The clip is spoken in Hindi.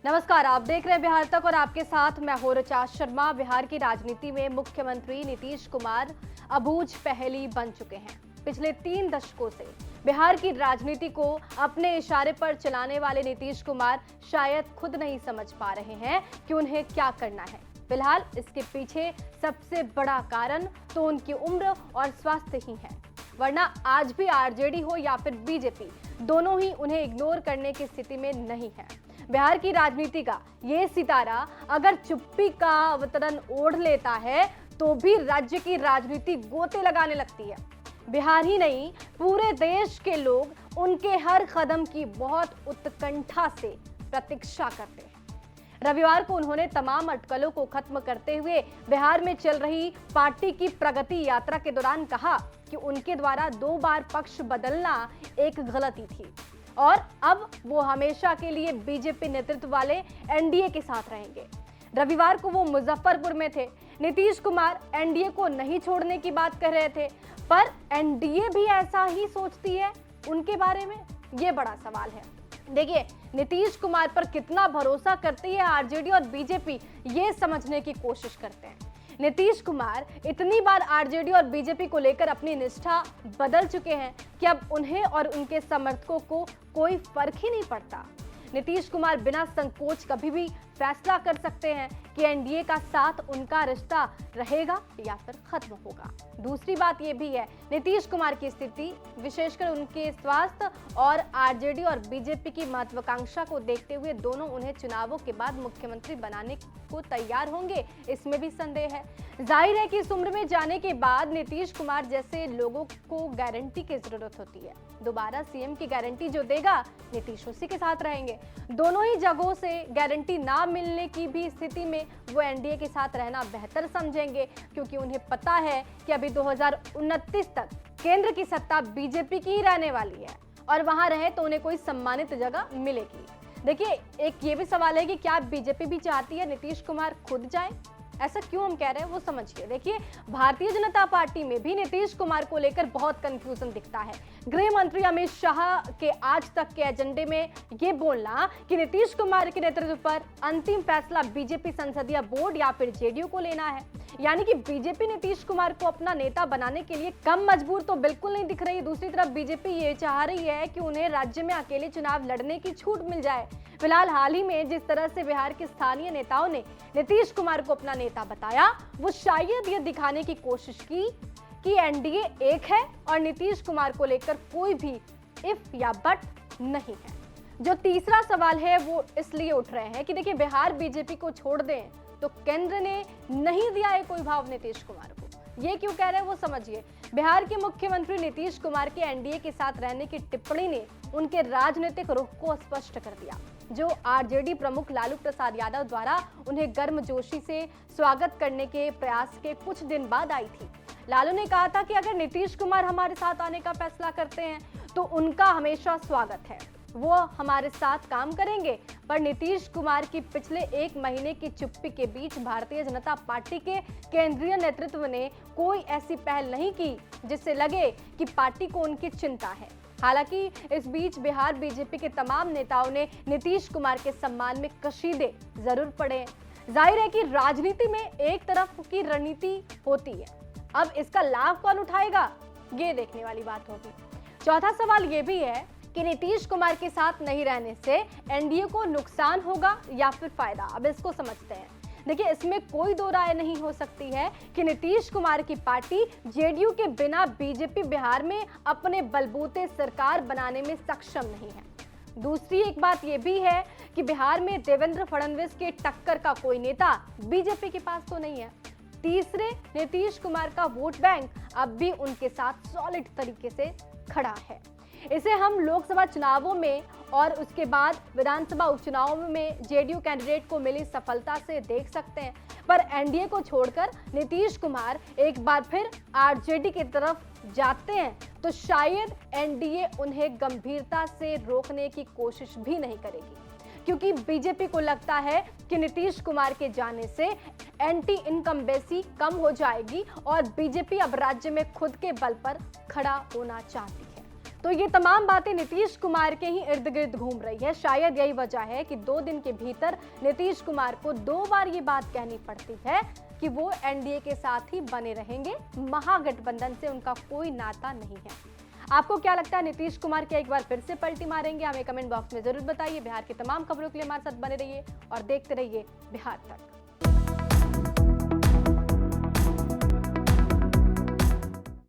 नमस्कार, आप देख रहे हैं बिहार तक और आपके साथ मैं हूं ऋचा शर्मा। बिहार की राजनीति में मुख्यमंत्री नीतीश कुमार अबूझ पहेली बन चुके हैं। पिछले 3 दशकों से बिहार की राजनीति को अपने इशारे पर चलाने वाले नीतीश कुमार शायद खुद नहीं समझ पा रहे हैं कि उन्हें क्या करना है। फिलहाल इसके पीछे सबसे बड़ा कारण तो उनकी उम्र और स्वास्थ्य ही है, वरना आज भी आरजेडी हो या फिर बीजेपी, दोनों ही उन्हें इग्नोर करने की स्थिति में नहीं है। बिहार की राजनीति का ये सितारा अगर चुप्पी का अवतरण ओढ़ लेता है तो भी राज्य की राजनीति गोते लगाने लगती है। बिहार ही नहीं, पूरे देश के लोग उनके हर कदम की बहुत उत्कंठा से प्रतीक्षा करते हैं। रविवार को उन्होंने तमाम अटकलों को खत्म करते हुए बिहार में चल रही पार्टी की प्रगति यात्रा के दौरान कहा कि उनके द्वारा 2 बार पक्ष बदलना एक गलती थी और अब वो हमेशा के लिए बीजेपी नेतृत्व वाले एनडीए के साथ रहेंगे। रविवार को वो मुजफ्फरपुर में थे। नीतीश कुमार एनडीए को नहीं छोड़ने की बात कर रहे थे, पर एनडीए भी ऐसा ही सोचती है उनके बारे में, ये बड़ा सवाल है। देखिए, नीतीश कुमार पर कितना भरोसा करती है आरजेडी और बीजेपी, ये समझने की कोशिश करते हैं। नीतीश कुमार इतनी बार आरजेडी और बीजेपी को लेकर अपनी निष्ठा बदल चुके हैं कि अब उन्हें और उनके समर्थकों को कोई फर्क ही नहीं पड़ता। नीतीश कुमार बिना संकोच कभी भी फैसला कर सकते हैं कि एनडीए का साथ उनका रिश्ता रहेगा या फिर खत्म होगा। दूसरी बात यह भी है, नीतीश कुमार की स्थिति, विशेषकर उनके स्वास्थ्य और आरजेडी और बीजेपी की महत्वाकांक्षा को देखते हुए दोनों उन्हें चुनावों के बाद मुख्यमंत्री बनाने को तैयार होंगे, इसमें भी संदेह है। जाहिर है कि इस उम्र में जाने के बाद नीतीश कुमार जैसे लोगों को गारंटी की जरूरत होती है। दोबारा सीएम की गारंटी जो देगा, नीतीश उसी के साथ रहेंगे। दोनों ही जगहों से गारंटी ना मिलने की भी स्थिति में वो एनडीए के साथ रहना बेहतर समझेंगे, क्योंकि उन्हें पता है कि अभी 2029 तक केंद्र की सत्ता बीजेपी की ही रहने वाली है और वहां रहे तो उन्हें कोई सम्मानित जगह मिलेगी। देखिए, एक ये भी सवाल है कि क्या बीजेपी भी चाहती है नीतीश कुमार खुद जाए? ऐसा क्यों हम कह रहे हैं वो समझिए। देखिए, भारतीय जनता पार्टी में भी नीतीश कुमार को लेकर बहुत कंफ्यूजन दिखता है। गृह मंत्री अमित शाह के आज तक के एजेंडे में ये बोलना कि नीतीश कुमार के नेतृत्व पर अंतिम फैसला बीजेपी संसदीय बोर्ड या फिर जेडीयू को लेना है, यानी कि बीजेपी नीतीश कुमार को अपना नेता बनाने के लिए कम मजबूर तो बिल्कुल नहीं दिख रही। दूसरी तरफ बीजेपी ये चाह रही है कि उन्हें राज्य में अकेले चुनाव लड़ने की छूट मिल जाए। फिलहाल हाल ही में जिस तरह से बिहार के स्थानीय नेताओं ने नीतीश कुमार को अपना नेता बताया, वो शायद ये दिखाने की कोशिश की कि एनडीए एक है और नीतीश कुमार को लेकर कोई भी इफ या बट नहीं है। जो तीसरा सवाल है वो इसलिए उठ रहे हैं कि देखिए, बिहार बीजेपी को छोड़ दें तो केंद्र ने नहीं दिया है कोई भाव नीतीश कुमार को। ये क्यों कह रहे हैं वो समझिए। बिहार के मुख्यमंत्री नीतीश कुमार के एनडीए के साथ रहने की टिप्पणी ने उनके राजनीतिक रुख को स्पष्ट कर दिया, जो आरजेडी प्रमुख लालू प्रसाद यादव द्वारा उन्हें गर्मजोशी से स्वागत करने के प्रयास के कुछ दिन बाद आई थी। लालू ने कहा था कि अगर नीतीश कुमार हमारे साथ आने का फैसला करते हैं तो उनका हमेशा स्वागत है, वो हमारे साथ काम करेंगे। पर नीतीश कुमार की पिछले 1 महीने की चुप्पी के बीच भारतीय जनता पार्टी के केंद्रीय नेतृत्व ने कोई ऐसी पहल नहीं की जिससे लगे कि पार्टी को उनकी चिंता है। हालांकि इस बीच बिहार बीजेपी के तमाम नेताओं ने नीतीश कुमार के सम्मान में कशीदे जरूर पड़े। जाहिर है कि राजनीति में एक तरफ की रणनीति होती है, अब इसका लाभ कौन उठाएगा, ये देखने वाली बात होगी। चौथा सवाल ये भी है कि नीतीश कुमार के साथ नहीं रहने से एनडीए को नुकसान होगा या फिर फायदा। अब इसको समझते हैं। देखिए, इसमें कोई दो राय नहीं हो सकती है कि नीतीश कुमार की पार्टी जेडीयू के बिना बीजेपी बिहार में अपने बलबूते सरकार बनाने में सक्षम नहीं है। दूसरी एक बात यह भी है कि बिहार में देवेंद्र फडणवीस के टक्कर का कोई नेता बीजेपी के पास तो नहीं है। तीसरे, नीतीश कुमार का वोट बैंक अब भी उनके साथ सॉलिड तरीके से खड़ा है। इसे हम लोकसभा चुनावों में और उसके बाद विधानसभा उपचुनावों में जेडीयू कैंडिडेट को मिली सफलता से देख सकते हैं। पर एनडीए को छोड़कर नीतीश कुमार एक बार फिर आरजेडी की तरफ जाते हैं तो शायद एनडीए उन्हें गंभीरता से रोकने की कोशिश भी नहीं करेगी, क्योंकि बीजेपी को लगता है कि नीतीश कुमार के जाने से एंटी इनकम्बेंसी कम हो जाएगी और बीजेपी अब राज्य में खुद के बल पर खड़ा होना चाहती है। तो ये तमाम बातें नीतीश कुमार के ही इर्द गिर्द घूम रही है। शायद यही वजह है कि 2 दिन के भीतर नीतीश कुमार को 2 बार ये बात कहनी पड़ती है कि वो एनडीए के साथ ही बने रहेंगे, महागठबंधन से उनका कोई नाता नहीं है। आपको क्या लगता है, नीतीश कुमार क्या एक बार फिर से पलटी मारेंगे? हमें कमेंट बॉक्स में जरूर बताइए। बिहार की तमाम खबरों के लिए हमारे साथ बने रहिए और देखते रहिए बिहार तक।